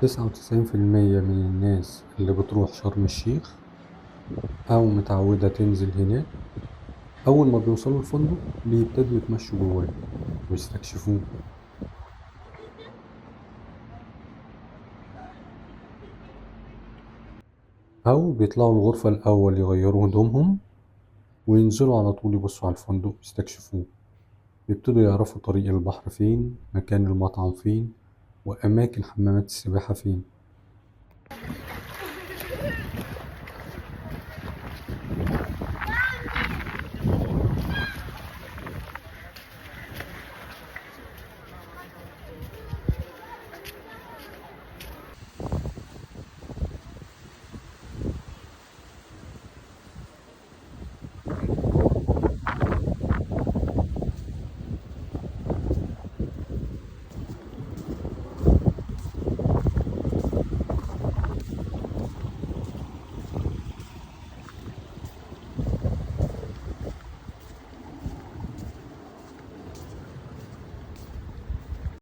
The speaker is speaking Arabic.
99% من الناس اللي بتروح شرم الشيخ أو متعودة تنزل هناك، أول ما بيوصلوا الفندق بيبتدوا يتمشوا جواه ويستكشفوه، أو بيطلعوا الغرفة الأول يغيروا هدومهم وينزلوا على طول يبصوا على الفندق يستكشفوه. بيبتدوا يعرفوا طريق البحر فين، مكان المطعم فين، وأماكن حمامات السباحة فين.